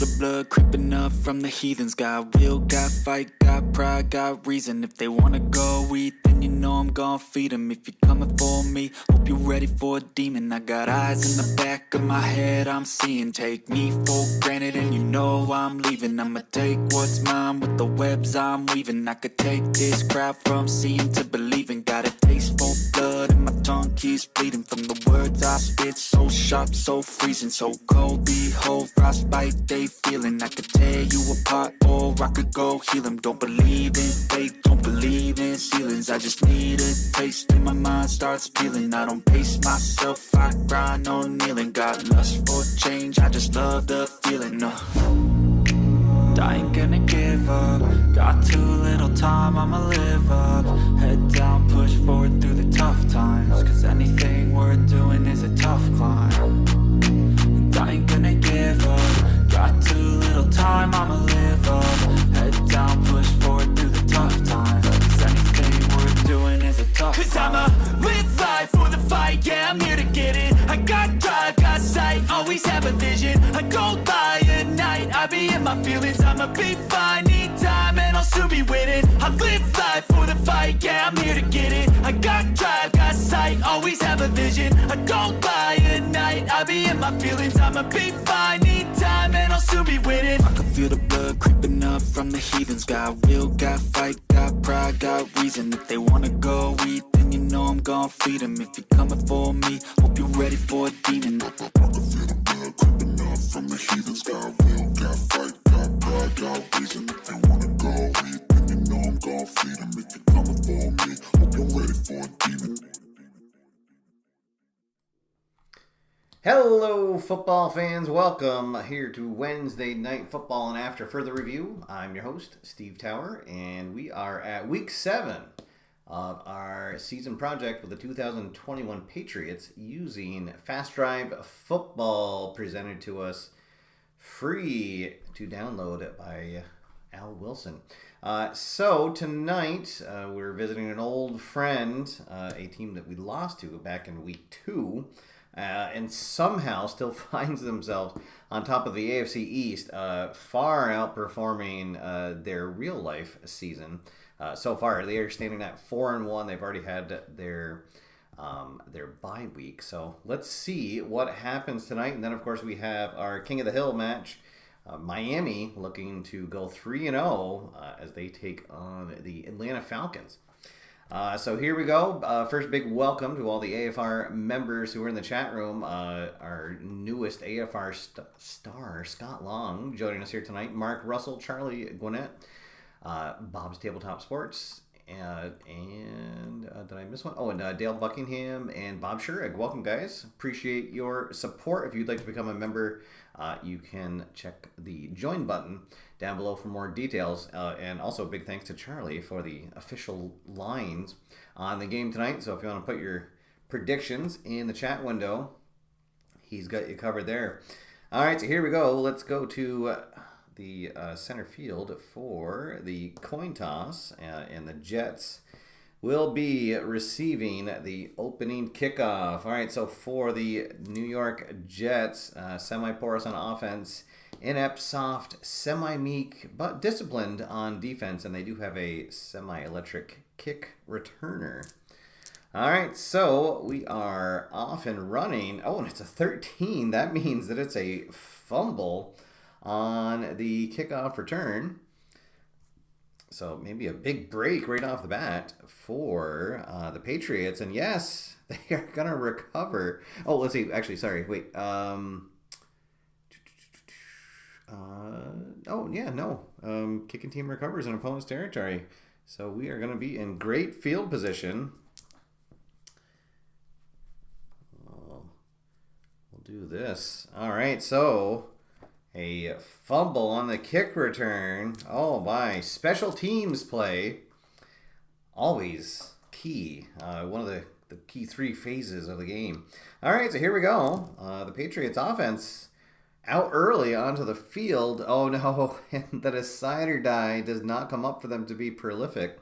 the blood creeping up from the heathens. Got will, got fight, got pride, got reason. If they wanna go eat, then you know I'm gon' feed them. If you're coming for me, hope you're ready for a demon. I got eyes in the back of my head, I'm seeing. Take me for granted and you know I'm leaving. I'ma take what's mine with the webs I'm weaving. I could take this crowd from seeing to believing. Got a taste for blood and my tongue keeps bleeding. From the words I spit, so sharp, so freezing, so cold. Behold, frostbite they feeling. I could tear you apart or I could go heal them. Don't believe in fate, don't believe in ceilings. I just need a taste and my mind starts peeling. I don't pace myself, I grind on kneeling. Got lust for change, I just love the feeling. I ain't gonna give up. Got too little time, I'ma live up. Head down, push forward through the tough times. Cause anything worth doing is a tough climb. And I ain't gonna give up. Got too little time, I'ma live up. Head down, push forward through the tough times. Cause anything worth doing is a tough climb. Cause I'ma live life for the fight, yeah, I'm here to get it. I got drive, got sight, always have a vision. I go by at night, I be in my feelings. I'ma be fine, need time, and I'll soon be winning. I live life for the fight, yeah, I'm here to get it. I got drive, got sight, always have a vision. I go by at night, I be in my feelings. I'ma be fine, need time, and I'll soon be winning. I can feel the blood creeping up from the heathens. Got will, got fight, got pride, got reason. If they wanna go eat, then you know I'm gon' feed them. If you're coming for me, hope you're ready for a demon. I can feel the blood creeping up from the heathens. Got will, got fight, got pride, got reason. If they wanna go eat, then you know I'm gon' feed them. If you're coming for me, hope you're ready for a demon. Hello, football fans. Welcome here to Wednesday Night Football. And after further review, I'm your host, Steve Tower, and we are at Week 7 of our season project with the 2021 Patriots using Fast Drive Football, presented to us free to download by Al Wilson. So tonight, we're visiting an old friend, a team that we lost to back in Week 2. And somehow still finds themselves on top of the AFC East, far outperforming their real life season so far. They are standing at 4-1. They've already had their bye week. So let's see what happens tonight. And then, of course, we have our King of the Hill match. Miami looking to go 3-0 as they take on the Atlanta Falcons. So here we go. First big welcome to all the AFR members who are in the chat room. Our newest AFR star, Scott Long, joining us here tonight. Mark Russell, Charlie Gwinnett, Bob's Tabletop Sports, and did I miss one? Oh, and Dale Buckingham and Bob Schurig. Welcome, guys. Appreciate your support. If you'd like to become a member, you can check the join button down below for more details. And also a big thanks to Charlie for the official lines on the game tonight. So if you want to put your predictions in the chat window, he's got you covered there. All right, so here we go. Let's go to the center field for the coin toss. And the Jets will be receiving the opening kickoff. All right, so for the New York Jets, semi-porous on offense, inept, soft, semi-meek, but disciplined on defense, and they do have a semi-electric kick returner. All right, so we are off and running. Oh, and it's a 13. That means that it's a fumble on the kickoff return. So maybe a big break right off the bat for the Patriots. And yes, they are going to recover. Oh, let's see. Actually, sorry. Wait. Kicking team recovers in opponent's territory. So we are going to be in great field position. We'll do this. All right, so a fumble on the kick return. Oh, my. Special teams play. Always key. One of the key 3 phases of the game. All right, so here we go. The Patriots offense out early onto the field. Oh, no. And the decide or die does not come up for them to be prolific.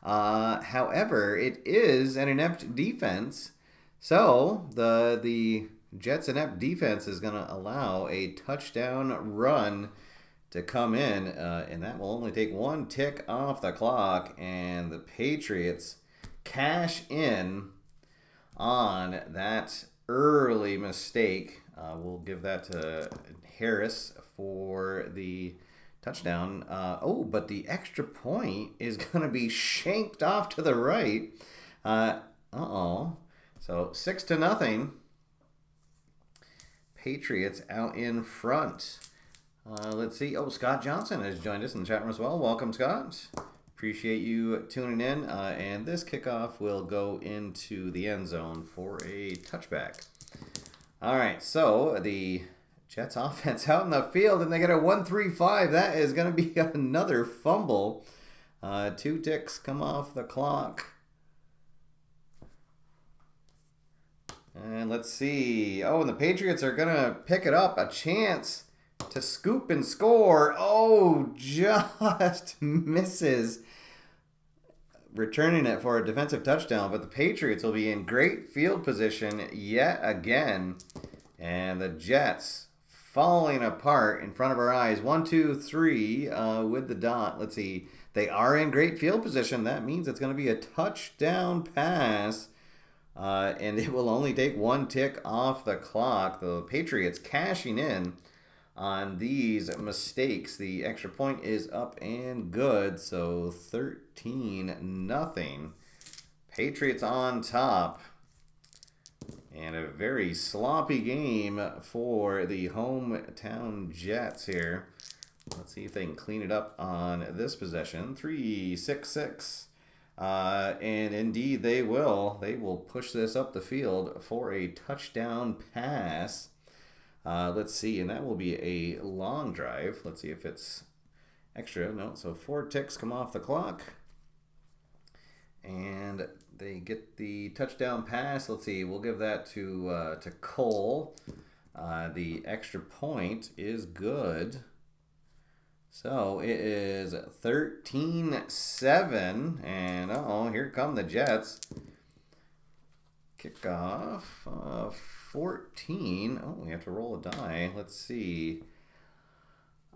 However, it is an inept defense. So the Jets' inept defense is going to allow a touchdown run to come in, and that will only take one tick off the clock, and the Patriots cash in on that early mistake. We'll give that to Harris for the touchdown. But the extra point is going to be shanked off to the right. So 6-0. Patriots out in front. Let's see. Scott Johnson has joined us in the chat room as well. Welcome, Scott. Appreciate you tuning in. And this kickoff will go into the end zone for a touchback. All right, so the Jets offense out in the field, and they get a 1-3-5. That is going to be another fumble. 2 ticks come off the clock. And let's see. And the Patriots are going to pick it up. A chance to scoop and score. Just misses returning it for a defensive touchdown. But the Patriots will be in great field position yet again. And the Jets falling apart in front of our eyes. 1, 2, 3 with the dot. Let's see. They are in great field position. That means it's going to be a touchdown pass. And it will only take 1 tick off the clock. The Patriots cashing in on these mistakes. The extra point is up and good. So 13-0. Patriots on top. And a very sloppy game for the hometown Jets here. Let's see if they can clean it up on this possession. 3-6-6. And indeed they will. They will push this up the field for a touchdown pass. Let's see, and that will be a long drive. Let's see if it's extra. No, so 4 ticks come off the clock. And they get the touchdown pass. Let's see, we'll give that to Cole. The extra point is good. So it is 13-7, and here come the Jets. Kickoff 14. We have to roll a die. Let's see.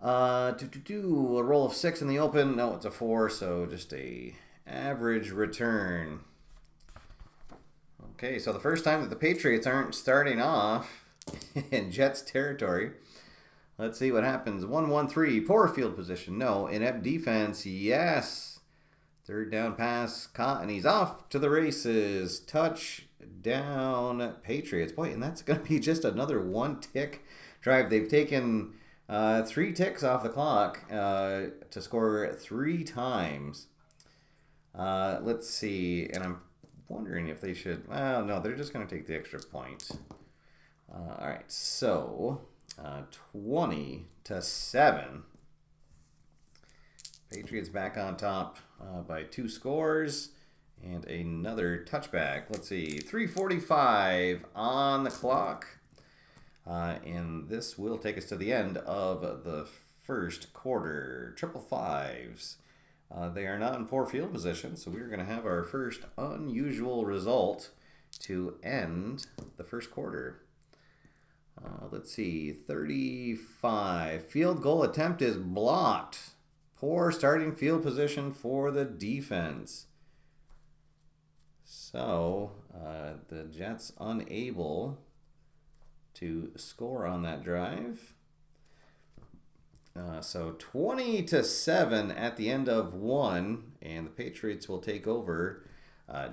A roll of 6 in the open. No, it's a 4, so just a average return. Okay, so the first time that the Patriots aren't starting off in Jets territory. Let's see what happens. 1-1-3. Poor field position. No. Inept defense. Yes. Third down pass. Caught, and he's off to the races. Touchdown Patriots. Boy, and that's going to be just another 1-tick drive. They've taken 3 ticks off the clock to score 3 times. Let's see. And I'm wondering if they should... Well, no, they're just going to take the extra point. All right, so... 20-7. Patriots back on top by 2 scores and another touchback. Let's see, 3:45 on the clock. And this will take us to the end of the first quarter. Triple fives. They are not in poor field position, so we're going to have our first unusual result to end the first quarter. Let's see, 35. Field goal attempt is blocked. Poor starting field position for the defense. So, the Jets unable to score on that drive. So 20-7 at the end of 1, and the Patriots will take over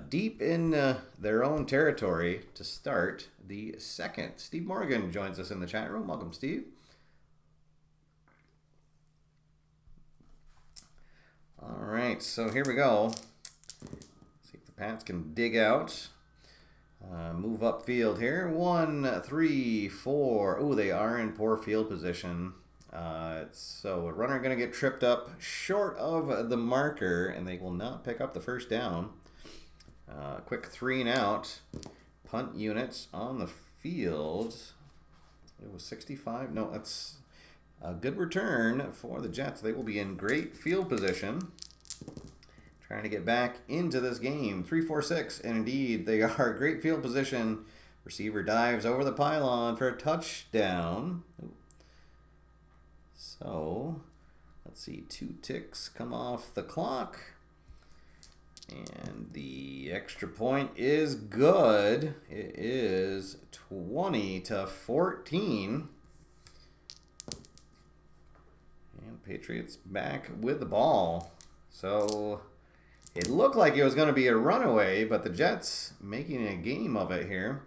deep in their own territory to start the second. Steve Morgan joins us in the chat room. Welcome, Steve. All right, so here we go. See if the Pats can dig out. Move upfield here. 1, 3, 4. They are in poor field position. So a runner going to get tripped up short of the marker, and they will not pick up the first down. Quick 3 and out. Punt units on the field. It was 65. No, that's a good return for the Jets. They will be in great field position. Trying to get back into this game. 3-4-6. And indeed, they are great field position. Receiver dives over the pylon for a touchdown. So, Let's see, 2 ticks come off the clock. And the extra point is good. It is 20-14. And Patriots back with the ball. So it looked like it was going to be a runaway, but the Jets making a game of it here.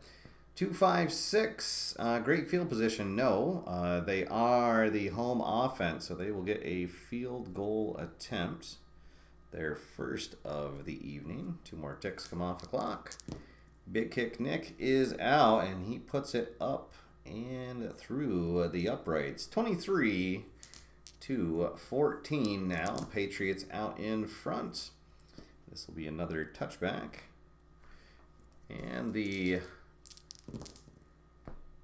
2-5-6. Great field position. No. They are the home offense, so they will get a field goal attempt. Their first of the evening. 2 more ticks come off the clock. Big kick Nick is out, and he puts it up and through the uprights. 23-14 now. Patriots out in front. This will be another touchback. And the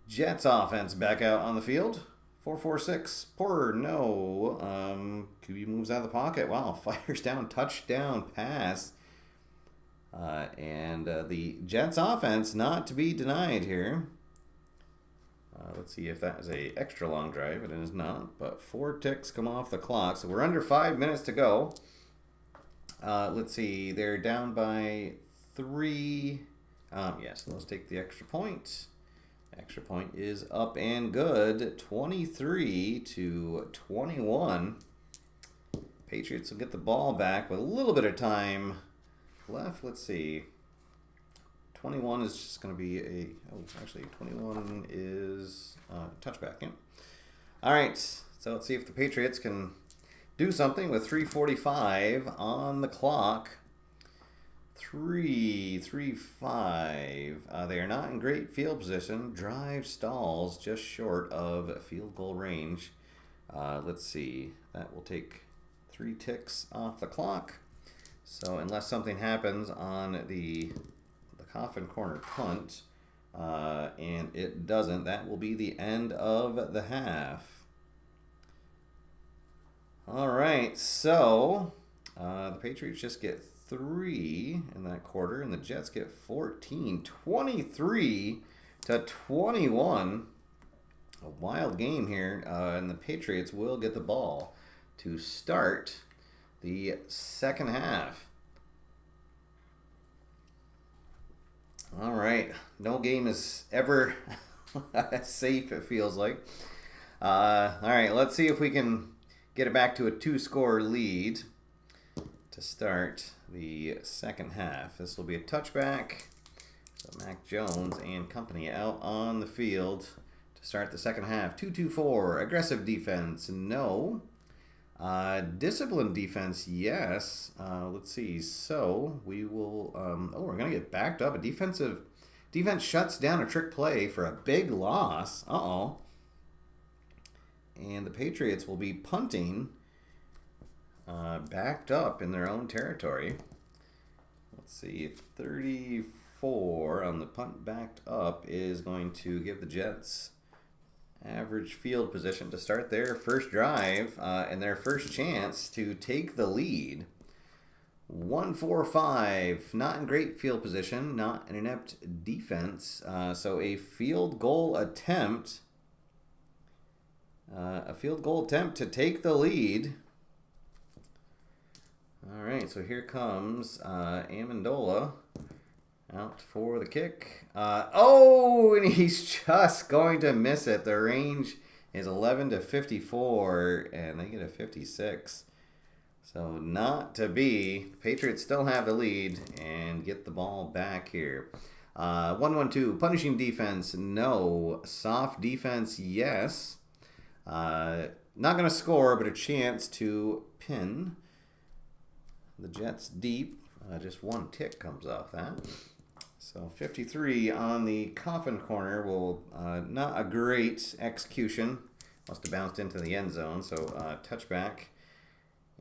Jets offense back out on the field. 4-4-6. Poor no. QB moves out of the pocket. Wow. Fires down. Touchdown pass. And the Jets offense not to be denied here. Let's see if that is a extra long drive. It is not. But 4 ticks come off the clock. So we're under 5 minutes to go. Let's see. They're down by 3. Yes, let's take the extra point. Extra point is up and good. 23-21. Patriots will get the ball back with a little bit of time left. Let's see. 21 is just going to be a... Oh, actually, 21 is touchback. Yeah. All right. So let's see if the Patriots can do something with 3:45 on the clock. 3-3-5. They are not in great field position. Drive stalls just short of field goal range. Let's see. That will take 3 ticks off the clock. So unless something happens on the coffin corner punt, and it doesn't, that will be the end of the half. All right. So the Patriots just get 3 in that quarter, and the Jets get 14. 23-21. A wild game here, and the Patriots will get the ball to start the second half. All right. No game is ever safe, it feels like. All right, let's see if we can get it back to a 2-score lead to start the second half. This will be a touchback. So Mac Jones and company out on the field to start the second half. 2-2-4. Aggressive defense, no. Disciplined defense, yes. Let's see. So we will... we're going to get backed up. Defense shuts down a trick play for a big loss. Uh-oh. And the Patriots will be punting backed up in their own territory. Let's see. 34 on the punt backed up is going to give the Jets average field position to start their first drive and their first chance to take the lead. 1-4-5, not in great field position, not an inept defense. So a field goal attempt. To take the lead. All right, so here comes Amendola. Out for the kick. And he's just going to miss it. The range is 11-54, and they get a 56. So not to be. Patriots still have the lead and get the ball back here. 1-1-2. Punishing defense, no. Soft defense, yes. Not going to score, but a chance to pin the Jets deep. Just 1 tick comes off that. So 53 on the coffin corner will not a great execution. Must have bounced into the end zone. So touchback.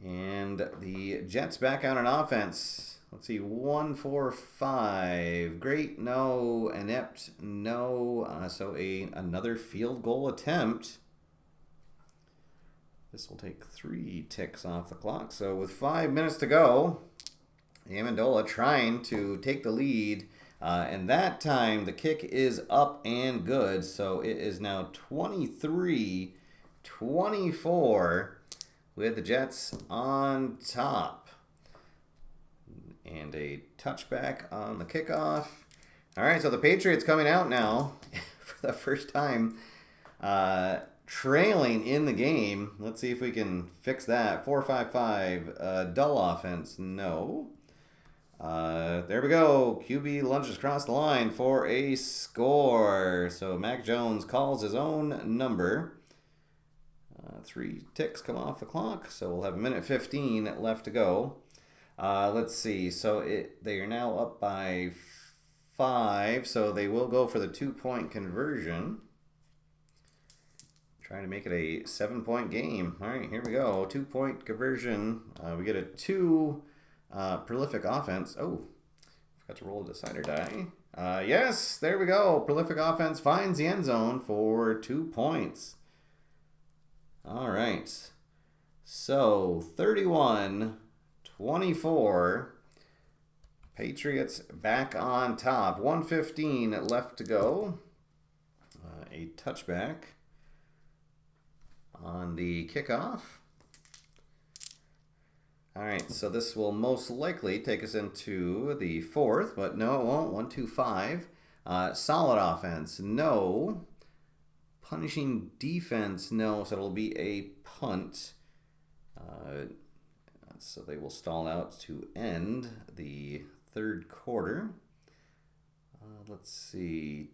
And the Jets back out on offense. Let's see, 1-4-5. Great, no. Inept, no. So another field goal attempt. This will take 3 ticks off the clock. So with 5 minutes to go, Amendola trying to take the lead. And that time, the kick is up and good. So it is now 23-24. with the Jets on top. And a touchback on the kickoff. All right, so the Patriots coming out now for the first time, trailing in the game. Let's see if we can fix that. 4-5-5, dull offense. No. There we go. QB lunges across the line for a score. So Mac Jones calls his own number. 3 ticks come off the clock, so we'll have 1:15 left to go. Let's see. So they are now up by 5, so they will go for the 2-point conversion. Trying to make it a 7-point game. All right, here we go. 2-point conversion. We get a 2 prolific offense. Oh, forgot to roll a decider die. Yes, there we go. Prolific offense finds the end zone for 2 points. All right. So 31-24. Patriots back on top. 1:15 left to go. A touchback on the kickoff. All right, so this will most likely take us into the 4th, but no, it won't. 1-2-5. Solid offense, no. Punishing defense, no. So it'll be a punt. So they will stall out to end the 3rd quarter. Let's see.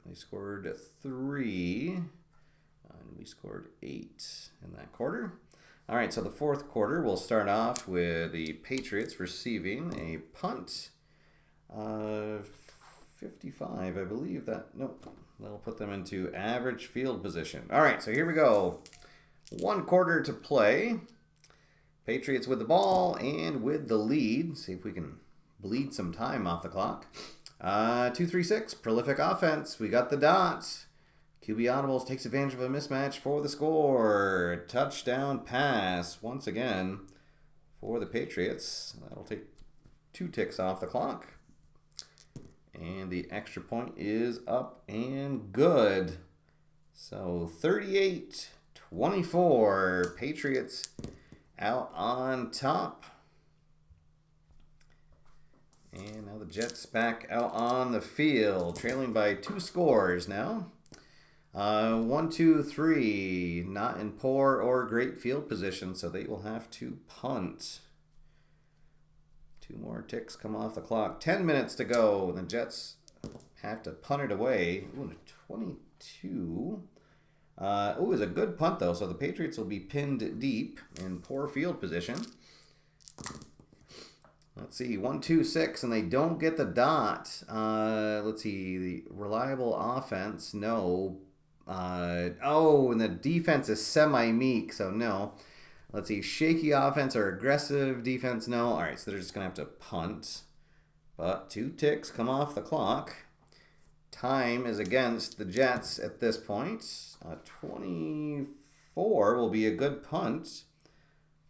They scored 3, and we scored 8 in that quarter. All right, so the 4th quarter will start off with the Patriots receiving a punt. 55, I believe that. Nope. That'll put them into average field position. All right, so here we go. 1 quarter to play. Patriots with the ball and with the lead. See if we can bleed some time off the clock. 2-3-6, prolific offense. We got the dot. QB audibles takes advantage of a mismatch for the score. Touchdown pass once again for the Patriots. That'll take 2 ticks off the clock. And the extra point is up and good. So 38-24, Patriots out on top. And now the Jets back out on the field, trailing by 2 scores now. 1-2-3, not in poor or great field position, so they will have to punt. 2 more ticks come off the clock. 10 minutes to go. The Jets have to punt it away. Ooh, 22. It was a good punt, though, so the Patriots will be pinned deep in poor field position. Let's see, 1-2-6, and they don't get the dot. Let's see, the reliable offense, no. And the defense is semi-meek, so no. Let's see, shaky offense or aggressive defense, no. All right, so they're just going to have to punt. But 2 ticks come off the clock. Time is against the Jets at this point. 24 will be a good punt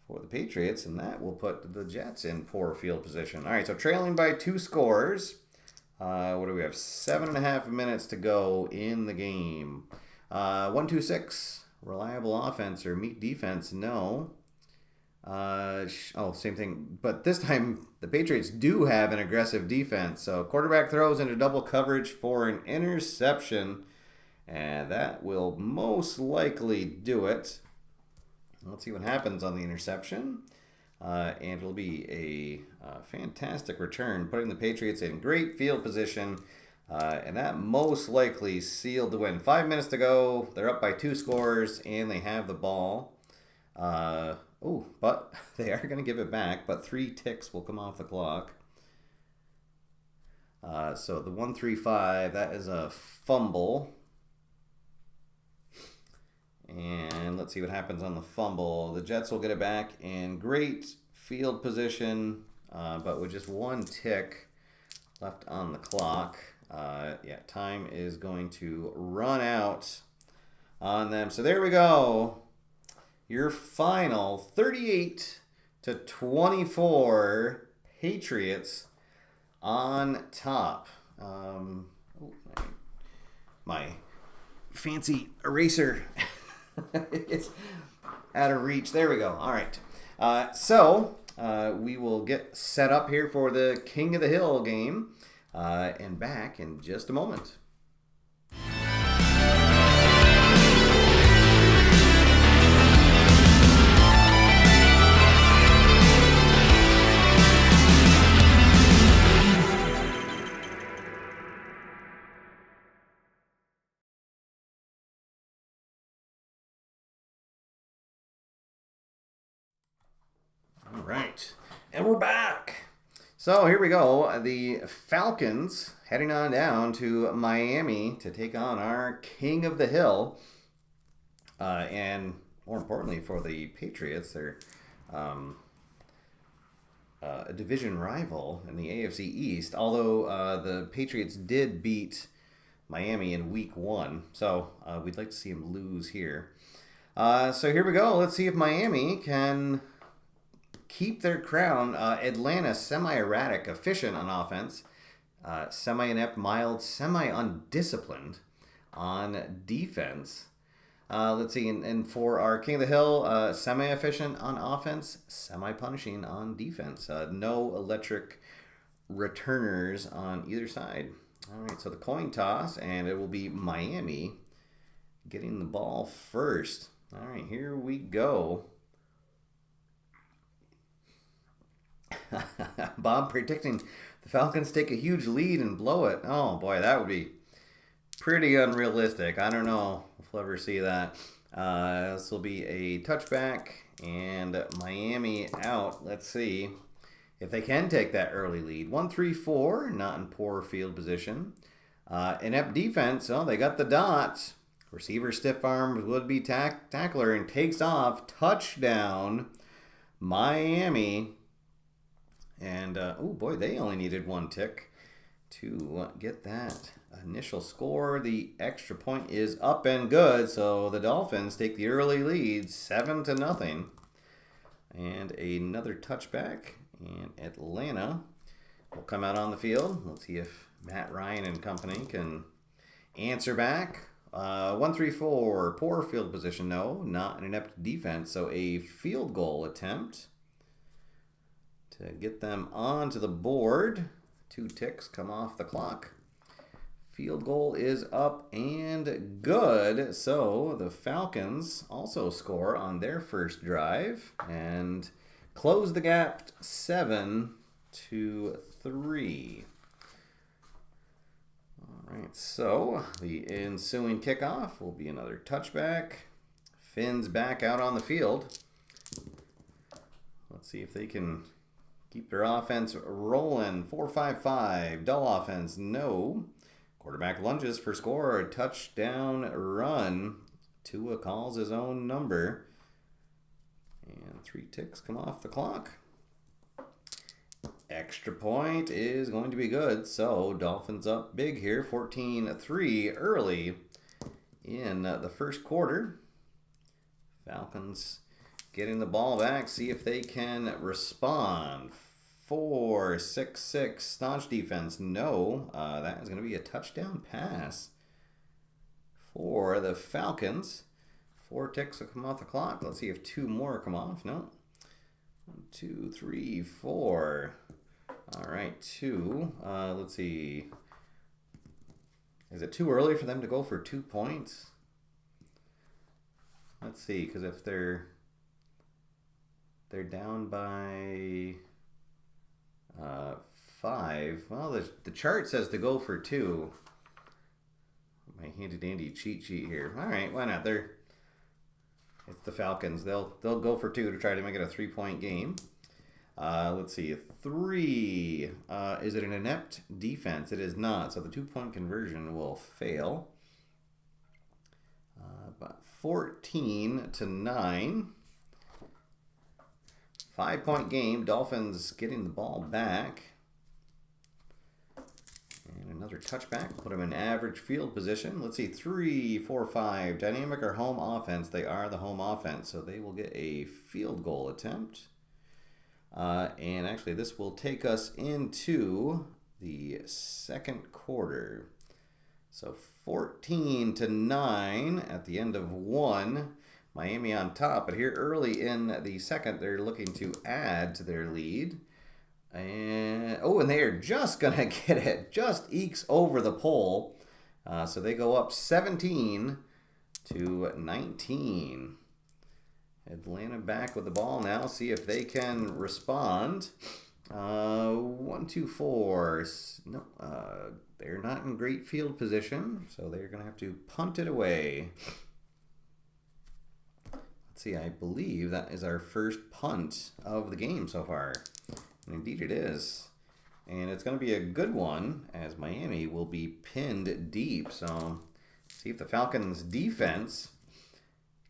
for the Patriots, and that will put the Jets in poor field position. All right, so trailing by 2 scores. What do we have? 7.5 minutes to go in the game. 1-2-6, reliable offense or meek defense, no. Same thing. But this time, the Patriots do have an aggressive defense. So quarterback throws into double coverage for an interception. And that will most likely do it. Let's see what happens on the interception. And it'll be a fantastic return, putting the Patriots in great field position. And that most likely sealed the win. 5 minutes to go. They're up by 2 scores, and they have the ball. But they are going to give it back, but 3 ticks will come off the clock. So the 1-3-5, that is a fumble. And let's see what happens on the fumble. The Jets will get it back in great field position, but with just 1 tick left on the clock. Time is going to run out on them. So there we go. Your final 38-24 Patriots on top. My fancy eraser Out of reach. There we go. All right. So we will get set up here for the King of the Hill game and back in just a moment. All right, and we're back. So here we go. The Falcons heading on down to Miami to take on our King of the Hill. And more importantly for the Patriots, they're a division rival in the AFC East. Although the Patriots did beat Miami in Week 1. So we'd like to see them lose here. So here we go. Let's see if Miami can keep their crown. Atlanta, semi-erratic, efficient on offense. Semi-inept, mild, semi-undisciplined on defense. Let's see, and for our King of the Hill, semi-efficient on offense, semi-punishing on defense. No electric returners on either side. All right, so the coin toss, and it will be Miami getting the ball first. All right, here we go. Bob predicting the Falcons take a huge lead and blow it. Oh boy, that would be pretty unrealistic. I don't know if we'll ever see that. This will be a touchback and Miami out. Let's see if they can take that early lead. 1-3-4, not in poor field position. Inept defense. Oh, they got the dots. Receiver stiff arm would-be tackler and takes off. Touchdown, Miami. And, oh boy, they only needed one tick to get that initial score. The extra point is up and good, so the Dolphins take the early lead, 7-0. And another touchback, and Atlanta will come out on the field. Let's see if Matt Ryan and company can answer back. 1-3-4, poor field position, no, not an inept defense, so a field goal attempt to get them onto the board. 2 ticks come off the clock. Field goal is up and good. So the Falcons also score on their first drive and close the gap 7-3. All right, so the ensuing kickoff will be another touchback. Finn's back out on the field. Let's see if they can keep their offense rolling. 4-5-5. Dull offense, no. Quarterback lunges for score. A touchdown run. Tua calls his own number. And 3 ticks come off the clock. Extra point is going to be good. So Dolphins up big here. 14-3 early in the first quarter. Falcons getting the ball back, see if they can respond. 4-6-6, staunch defense. No, that is going to be a touchdown pass for the Falcons. 4 ticks will come off the clock. Let's see if 2 more come off. No. 1, 2, 3, 4. All right, 2. Let's see. Is it too early for them to go for 2 points? Let's see, because if they're down by 5. Well, the chart says to go for 2. My handy dandy cheat sheet here. All right, why not? It's the Falcons. They'll go for 2 to try to make it a 3-point game. Let's see, 3. Is it an inept defense? It is not. So the 2-point conversion will fail. But 14-9. 5-point game. Dolphins getting the ball back. And another touchback. Put them in average field position. Let's see. 3, 4, 5. Dynamic or home offense. They are the home offense. So they will get a field goal attempt. And actually this will take us into the second quarter. So 14-9 at the end of 1. Miami on top, but here early in the second, they're looking to add to their lead. And they are just gonna get it. Just ekes over the pole. So they go up 17-19. Atlanta back with the ball now. See if they can respond. 1, 2, 4. No, they're not in great field position, so they're gonna have to punt it away. Let's see. I believe that is our first punt of the game so far. And indeed it is. And it's going to be a good one as Miami will be pinned deep. So see if the Falcons defense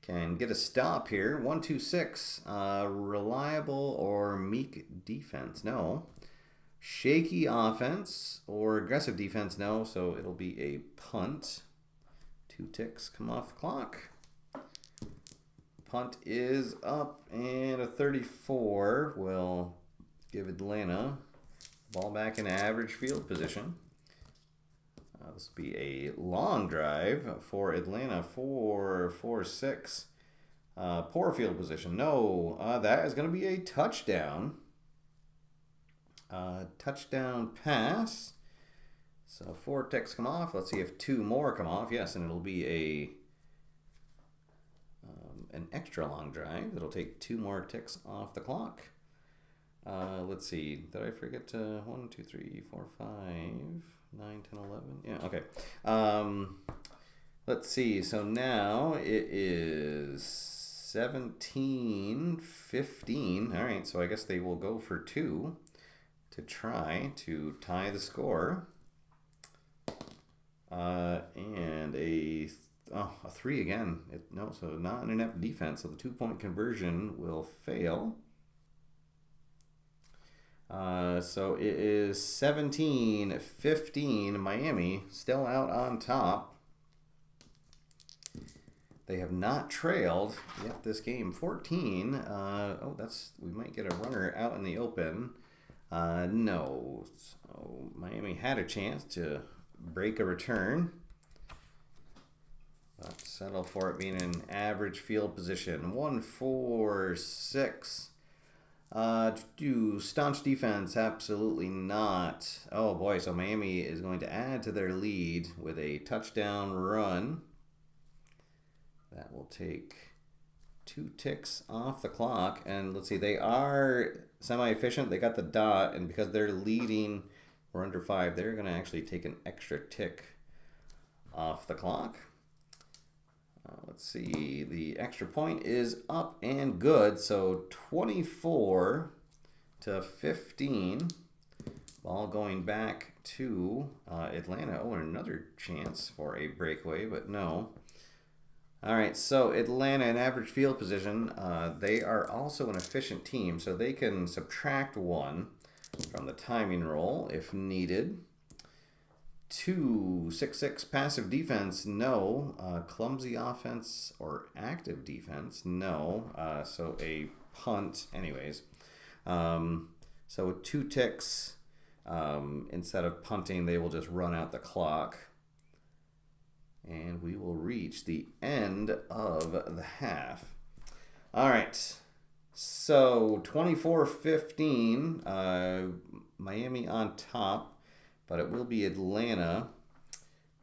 can get a stop here. 1, 2, 6. Reliable or meek defense? No. Shaky offense or aggressive defense? No. So it'll be a punt. 2 ticks come off the clock. Punt is up, and a 34 will give Atlanta ball back in average field position. This will be a long drive for Atlanta. 4-6. Poor field position. No, that is going to be a touchdown. Touchdown pass. So 4 ticks come off. Let's see if 2 more come off. Yes, and it'll be an extra long drive. It'll take 2 more ticks off the clock. Let's see. Did I forget to 1, 2, 3, 4, 5, 9, 10, 11? Yeah, okay. Let's see. So now it is 17-15. All right, so I guess they will go for 2 to try to tie the score. And a 3 again. So not an inept defense. So the 2-point conversion will fail. So it is 17-15. Miami still out on top. They have not trailed yet this game. 14. We might get a runner out in the open. No. So Miami had a chance to break a return. But settle for it being an average field position. 1-4-6. Do staunch defense? Absolutely not. Oh boy, so Miami is going to add to their lead with a touchdown run. That will take 2 ticks off the clock. And let's see, they are semi-efficient. They got the dot, and because they're leading, we're under 5, they're going to actually take an extra tick off the clock. Let's see, the extra point is up and good, so 24-15. Ball going back to Atlanta. Oh, and another chance for a breakaway, but no. All right, so Atlanta in average field position. They are also an efficient team, so they can subtract 1 from the timing roll if needed. 2-6-6 passive defense, no. Clumsy offense or active defense, no. So a punt, anyways. So with 2 ticks, instead of punting, they will just run out the clock. And we will reach the end of the half. All right. So 24-15, Miami on top. But it will be Atlanta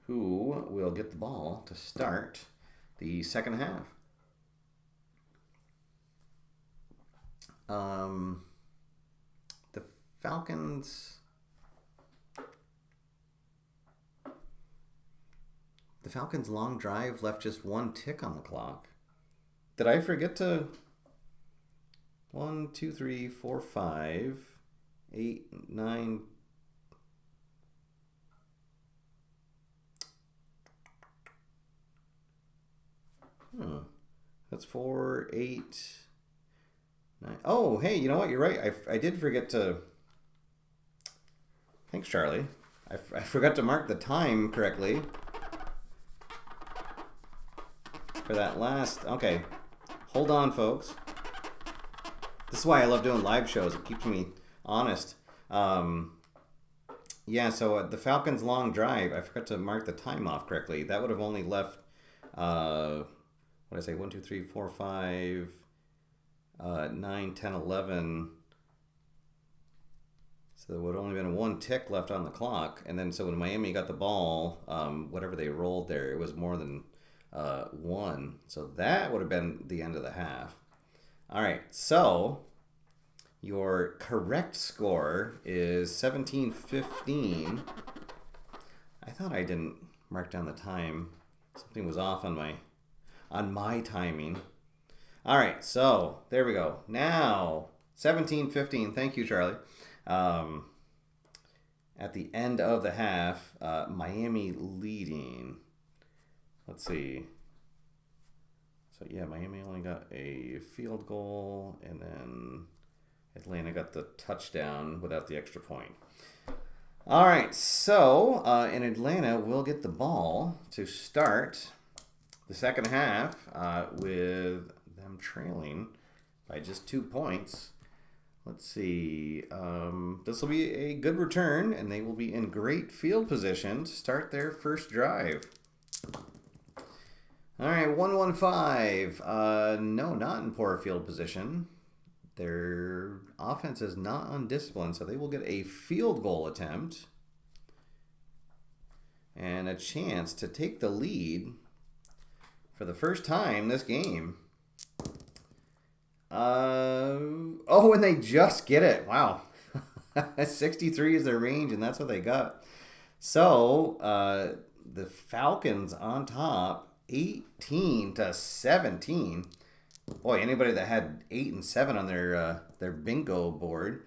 who will get the ball to start the second half. The Falcons long drive left just 1 tick on the clock. Did I forget to 1, 2, 3, 4, 5, 8, 9. That's 4, 8, 9. Oh, hey, you know what? You're right. I did forget to. Thanks, Charlie. I forgot to mark the time correctly for that last. Okay, hold on, folks. This is why I love doing live shows. It keeps me honest. Yeah. So the Falcons' long drive. I forgot to mark the time off correctly. That would have only left what did I say? 1, 2, 3, 4, 5, 9, 10, 11. So there would have only been one tick left on the clock. And then so when Miami got the ball, whatever they rolled there, it was more than one. So that would have been the end of the half. All right, so your correct score is 17-15. I thought I didn't mark down the time. Something was off on my timing. All right, so there we go. Now 17-15. Thank you, Charlie. At the end of the half, Miami leading. Let's see. So yeah, Miami only got a field goal, and then Atlanta got the touchdown without the extra point. All right, so in Atlanta, we'll get the ball to start the second half with them trailing by just 2 points. Let's see. This will be a good return, and they will be in great field position to start their first drive. All right, 1-1-5. No, not in poor field position. Their offense is not undisciplined, so they will get a field goal attempt and a chance to take the lead for the first time this game. And they just get it. Wow. 63 is their range, and that's what they got. So, the Falcons on top, 18-17. Boy, anybody that had 8 and 7 on their bingo board,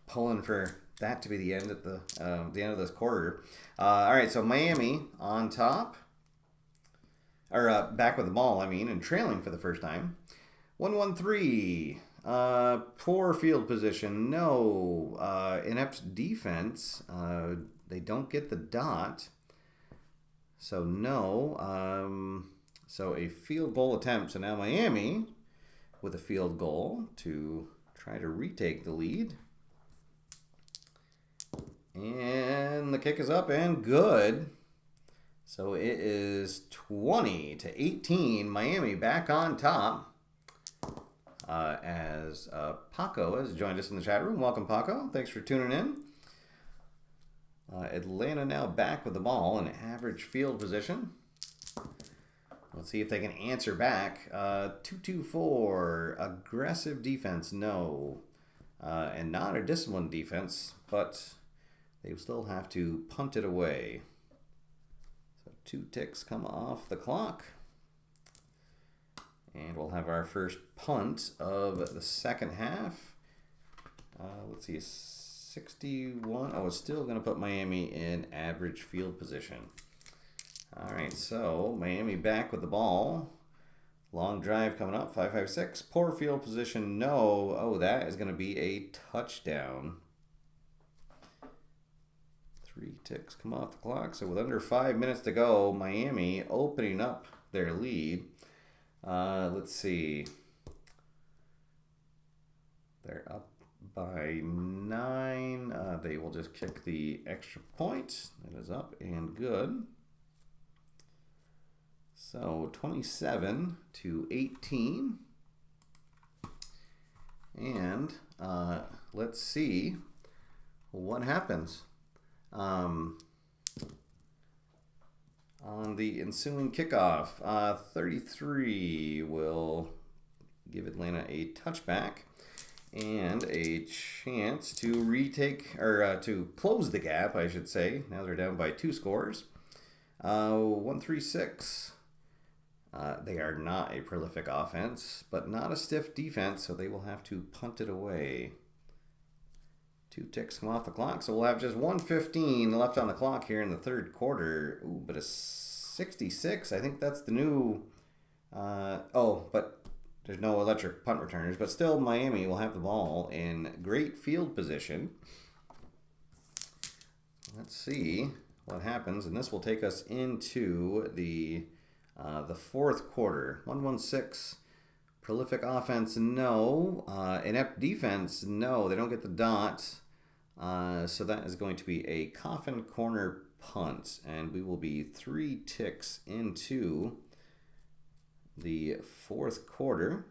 pulling for that to be the end at the end of this quarter. All right, so Miami on top, or back with the ball, and trailing for the first time. 1-1-3. Poor field position. No. Inept defense. They don't get the dot. So no. So a field goal attempt. So now Miami with a field goal to try to retake the lead. And the kick is up and good. So it is 20-18. Miami back on top. As Paco has joined us in the chat room. Welcome, Paco. Thanks for tuning in. Atlanta now back with the ball in average field position. Let's see if they can answer back. 2-2-4. Aggressive defense, no. And not a disciplined defense, but they still have to punt it away. So 2 ticks come off the clock. And we'll have our first punt of the second half. Let's see, 61. Oh, it's still going to put Miami in average field position. All right, so Miami back with the ball. Long drive coming up, 5-5-6. Poor field position, no. Oh, that is going to be a touchdown. 3 ticks come off the clock. So with under 5 minutes to go, Miami opening up their lead. Let's see. They're up by 9. They will just kick the extra point. It is up and good. So 27-18. And let's see what happens. On the ensuing kickoff, 33 will give Atlanta a touchback and a chance to retake, or to close the gap, I should say. Now they're down by 2 scores. 1-3-6. They are not a prolific offense, but not a stiff defense, so they will have to punt it away. 2 ticks come off the clock, so we'll have just 1:15 left on the clock here in the third quarter. Ooh, but a 66, I think that's the new... but there's no electric punt returners. But still, Miami will have the ball in great field position. Let's see what happens, and this will take us into the fourth quarter. 1-1-6. Prolific offense, no. Inept defense, no. They don't get the dot. So that is going to be a coffin corner punt. And we will be 3 ticks into the fourth quarter.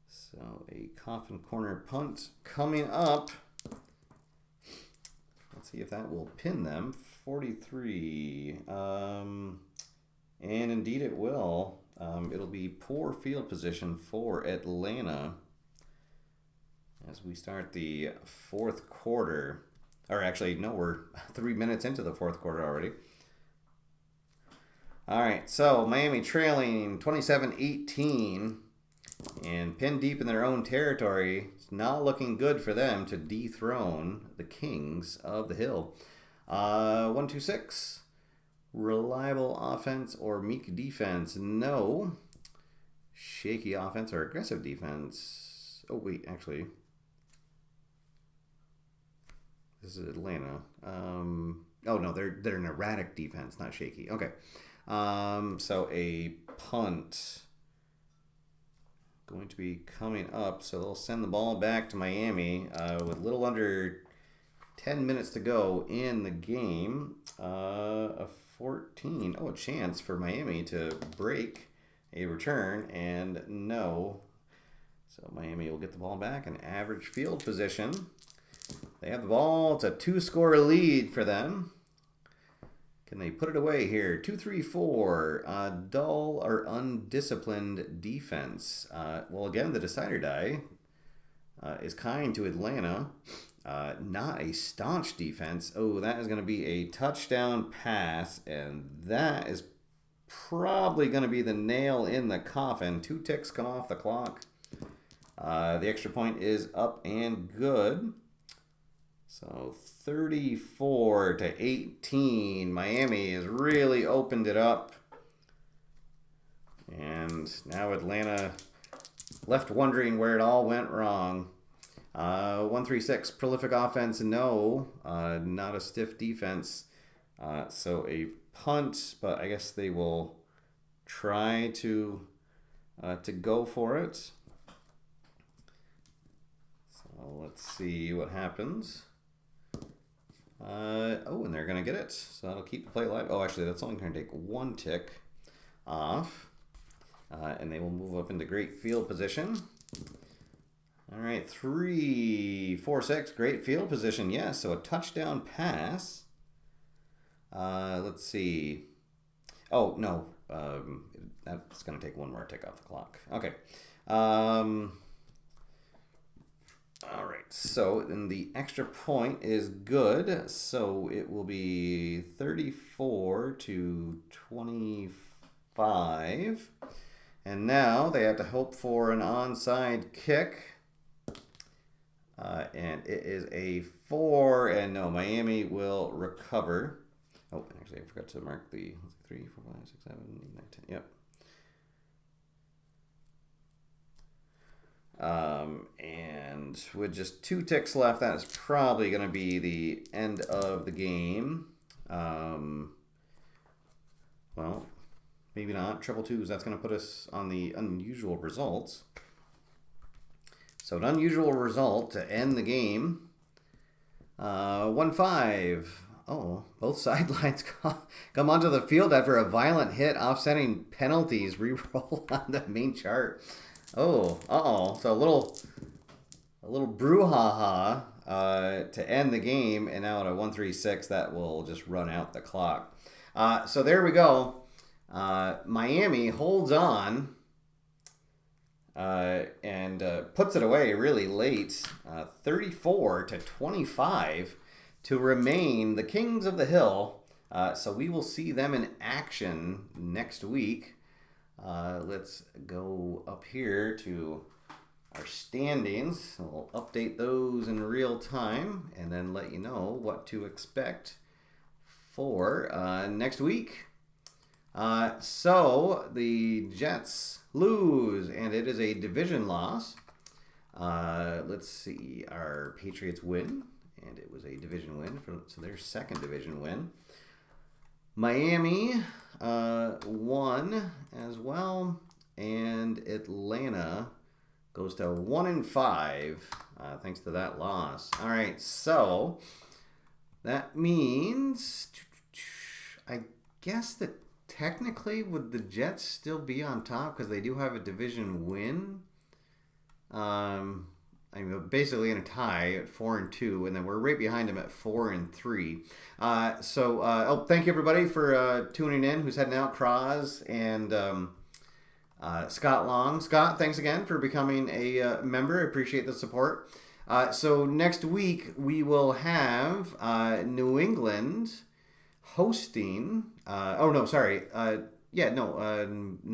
So a coffin corner punt coming up. Let's see if that will pin them. 43. And indeed it will. It'll be poor field position for Atlanta as we start the fourth quarter. Or actually, no, we're 3 minutes into the fourth quarter already. All right, so Miami trailing 27-18 and pinned deep in their own territory. It's not looking good for them to dethrone the Kings of the Hill. 1-2-6. Reliable offense or meek defense? No. Shaky offense or aggressive defense? Oh, wait, actually. This is Atlanta. Oh, no, they're an erratic defense, not shaky. Okay. So a punt going to be coming up. So they'll send the ball back to Miami with a little under 10 minutes to go in the game. A 14. Oh, a chance for Miami to break a return, and no. So Miami will get the ball back in average field position. They have the ball. It's a 2-score lead for them. Can they put it away here? 2-3-4. Dull or undisciplined defense. Well, again, the decider die is kind to Atlanta. Not a staunch defense. Oh, that is going to be a touchdown pass, and that is probably going to be the nail in the coffin. 2 ticks come off the clock. The extra point is up and good. So 34-18. Miami has really opened it up. And now Atlanta left wondering where it all went wrong. 1-3-6. Prolific offense, no. Not a stiff defense. So a punt, but I guess they will try to go for it. So let's see what happens. Oh, and they're going to get it. So that'll keep the play alive. Oh, actually, that's only going to take 1 tick off. And they will move up into great field position. All right, 3-4-6. Great field position. Yes, so a touchdown pass. Let's see. Oh, no. That's going to take 1 more tick off the clock. Okay. All right, so then the extra point is good. So it will be 34-25. And now they have to hope for an onside kick. And it is a 4. And no, Miami will recover. Oh, actually, I forgot to mark the 3, 4, 5, 6, 7, 8, 9, 10. Yep. And with just 2 ticks left, that is probably going to be the end of the game. Well, maybe not. Triple twos, that's going to put us on the unusual results. So an unusual result to end the game. 1-5. Oh, both sidelines come onto the field after a violent hit, offsetting penalties. Reroll on the main chart. Oh, so a little brouhaha to end the game, and now at a 1-3-6 that will just run out the clock. So there we go. Miami holds on and puts it away really late, 34-25 to remain the Kings of the Hill. So we will see them in action next week. Let's go up here to our standings. We'll update those in real time and then let you know what to expect for next week. So the Jets lose, and it is a division loss. Let's see, our Patriots win, and it was a division win, so their second division win. Miami won as well, and Atlanta goes to 1-5 thanks to that loss. All right, so that means, I guess that technically would the Jets still be on top because they do have a division win. I'm basically in a tie at 4-2, and then we're right behind them at 4-3. Thank you everybody for tuning in. Who's heading out? Cross and Scott Long. Scott, thanks again for becoming a member. I appreciate the support. So next week we will have New England hosting. New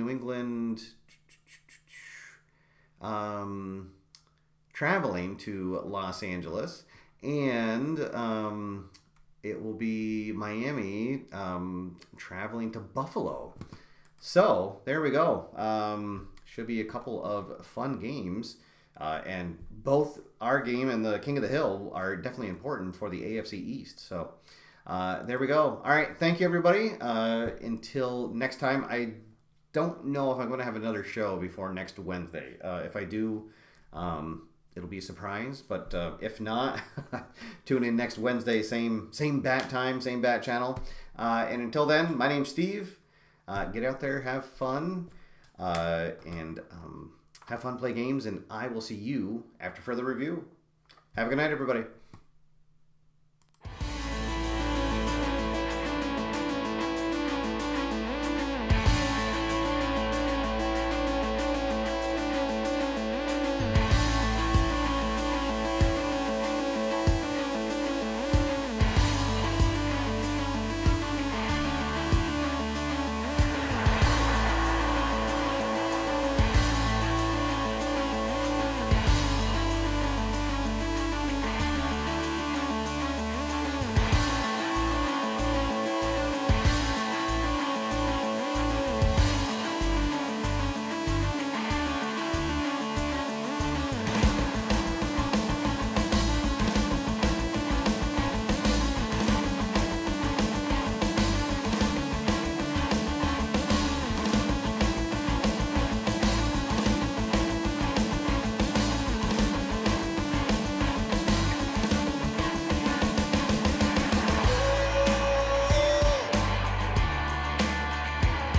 England. Traveling to Los Angeles, and it will be Miami traveling to Buffalo. So there we go. Should be a couple of fun games, and both our game and the King of the Hill are definitely important for the AFC East. So there we go. All right, thank you everybody. Until next time, I don't know if I'm going to have another show before next Wednesday. If I do, it'll be a surprise, but if not, tune in next Wednesday, same bat time, same bat channel. And until then, my name's Steve. Get out there, have fun, and have fun, play games, and I will see you after further review. Have a good night, everybody.